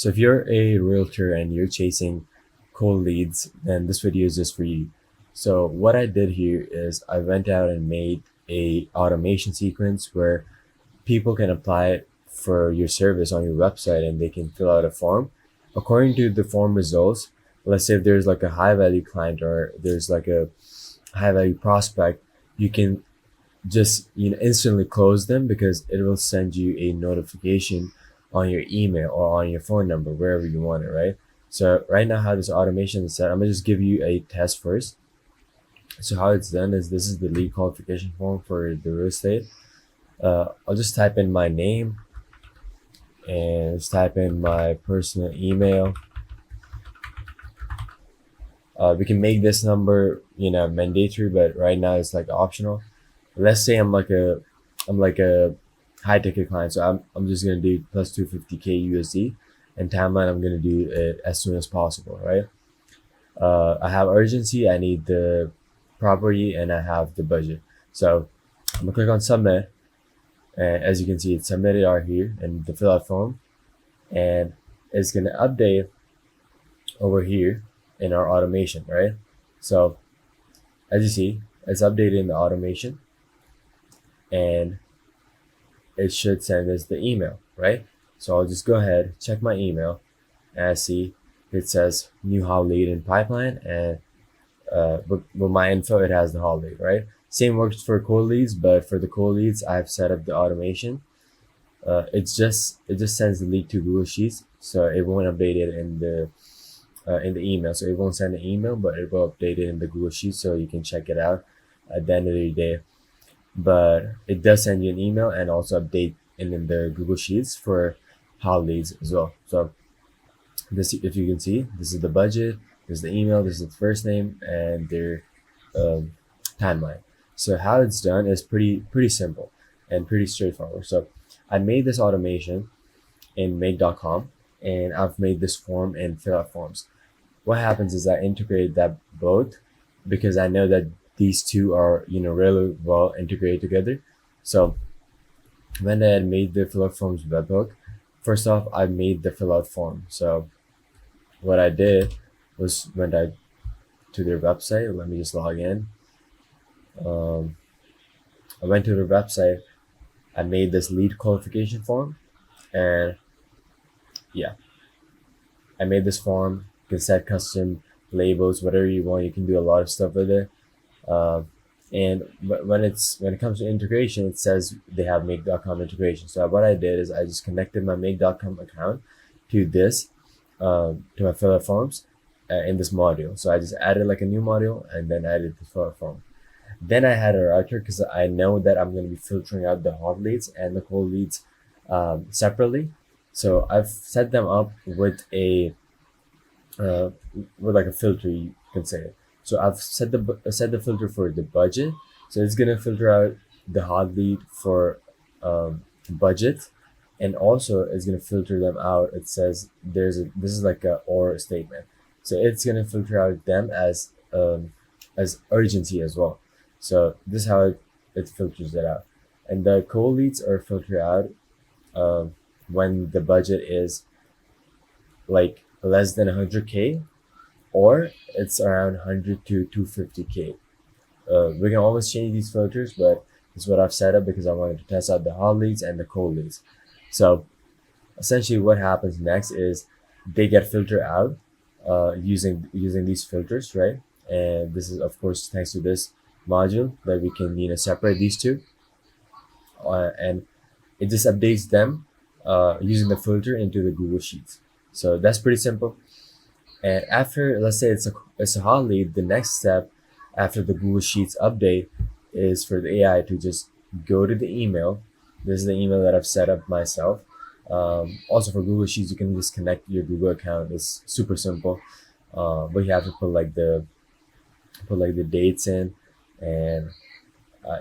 So if you're a realtor and you're chasing cold leads, then this video is just for you. So what I did here is I went out and made a automation sequence where people can apply for your service on your website and they can fill out a form. According to the form results, let's say if there's like a high value client or there's like a high value prospect, you can just instantly close them because it will send you a notification on your email or on your phone number, wherever you want it, right? So right now how this automation is set, I'm gonna just give you a test first. So how it's done is this is the lead qualification form for the real estate. I'll just type in my name and just type in my personal email. We can make this number mandatory, but right now it's like optional. Let's say I'm like a high ticket client, so I'm just gonna do plus 250K USD, and timeline I'm gonna do it as soon as possible, right? I have urgency, I need the property, and I have the budget. So I'm gonna click on submit, and as you can see, it's submitted out here in the fill out form, and it's gonna update over here in our automation, right? So as you see, it's updated in the automation, and it should send us the email, right? So I'll just go ahead, check my email, and I see it says new hot lead in pipeline, and with my info, it has the hot lead, right? Same works for cold leads, but for the cold leads, I've set up the automation. It just sends the lead to Google Sheets, so it won't update it in the email. So it won't send an email, but it will update it in the Google Sheets, so you can check it out at the end of the day. But it does send you an email and also update in the Google Sheets for hot leads as well. So this, if you can see, this is the budget, this is the email, this is the first name, and their timeline. So how it's done is pretty simple and pretty straightforward. So I made this automation in make.com, and I've made this form in fill out forms. What happens is I integrated that both because I know that these two are really well integrated together. So when I had made the fill out forms webhook, first off I made the fill out form. So what I did was went out to their website. Let me just log in. I went to their website. I made this lead qualification form, and yeah, I made this form. You can set custom labels, whatever you want. You can do a lot of stuff with it. And when it comes to integration, it says they have make.com integration. So what I did is I just connected my make.com account to this, to my fill out forms in this module. So I just added like a new module and then added the fill out form. Then I had a router because I know that I'm going to be filtering out the hot leads and the cold leads separately. So I've set them up with like a filter, you can say. So I've set the filter for the budget. So it's gonna filter out the hot lead for budget, and also it's gonna filter them out. It says this is like a or statement. So it's gonna filter out them as urgency as well. So this is how it filters it out. And the cold leads are filtered out when the budget is like less than 100K, or it's around 100 to 250K. We can always change these filters, but this is what I've set up because I wanted to test out the hot leads and the cold leads. So essentially what happens next is they get filtered out using these filters, right? And this is of course thanks to this module that we can separate these two, and it just updates them using the filter into the Google Sheets. So that's pretty simple. And after, let's say it's a hot lead, the next step after the Google Sheets update is for the AI to just go to the email. This is the email that I've set up myself. Also for Google Sheets, you can just connect your Google account. It's super simple, but you have to put like the dates in, and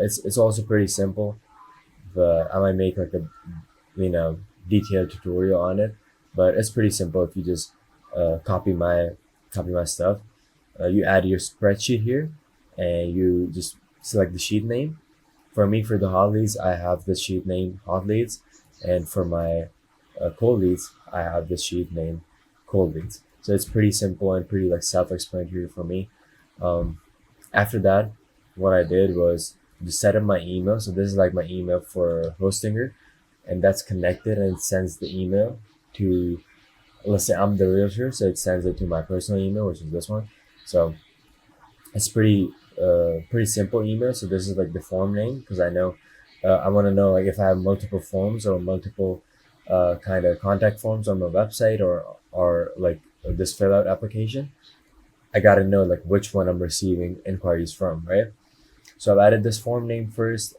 it's also pretty simple. But I might make like a detailed tutorial on it. But it's pretty simple if you just copy my stuff. You add your spreadsheet here, and you just select the sheet name. For me, for the hot leads, I have the sheet name hot leads, and for my cold leads, I have this sheet named cold leads. So it's pretty simple and pretty like self-explanatory for me. Um, After that, what I did was just set up my email. So this is like my email for Hostinger, and that's connected and it sends the email to, let's say I'm the realtor, so it sends it to my personal email, which is this one. So it's pretty simple email. So this is like the form name because I know I want to know like if I have multiple forms or multiple kind of contact forms on my website or like this fill out application. I gotta know like which one I'm receiving inquiries from, right? So I've added this form name first.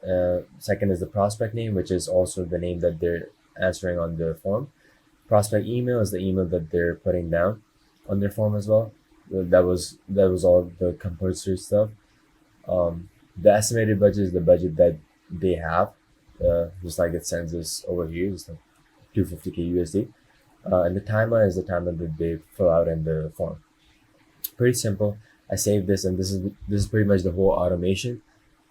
Second is the prospect name, which is also the name that they're answering on the form. Prospect email is the email that they're putting down on their form as well. That was all the compulsory stuff. The estimated budget is the budget that they have, just like it sends us over here, it's like 250K USD. And the timeline is the timeline that they fill out in the form. Pretty simple. I saved this, and this is pretty much the whole automation.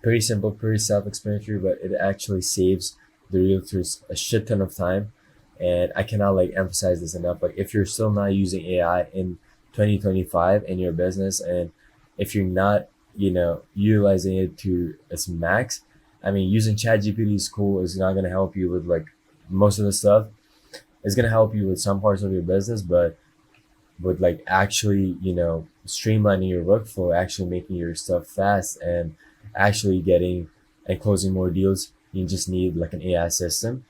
Pretty simple, pretty self-explanatory, but it actually saves the realtors a shit ton of time. And I cannot like emphasize this enough. Like if you're still not using AI in 2025 in your business, and if you're not, utilizing it to its max, I mean, using ChatGPT is cool. It's not gonna help you with like most of the stuff. It's gonna help you with some parts of your business, but with like actually streamlining your workflow, actually making your stuff fast and actually getting and closing more deals, you just need like an AI system.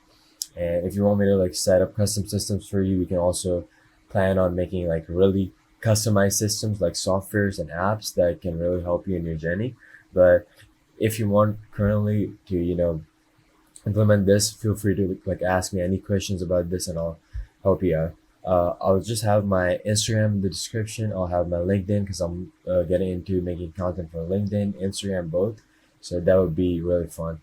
And if you want me to like set up custom systems for you, we can also plan on making like really customized systems like softwares and apps that can really help you in your journey. But if you want currently to implement this, feel free to like ask me any questions about this and I'll help you out. I'll just have my Instagram in the description. I'll have my LinkedIn because I'm getting into making content for LinkedIn, Instagram, both. So that would be really fun.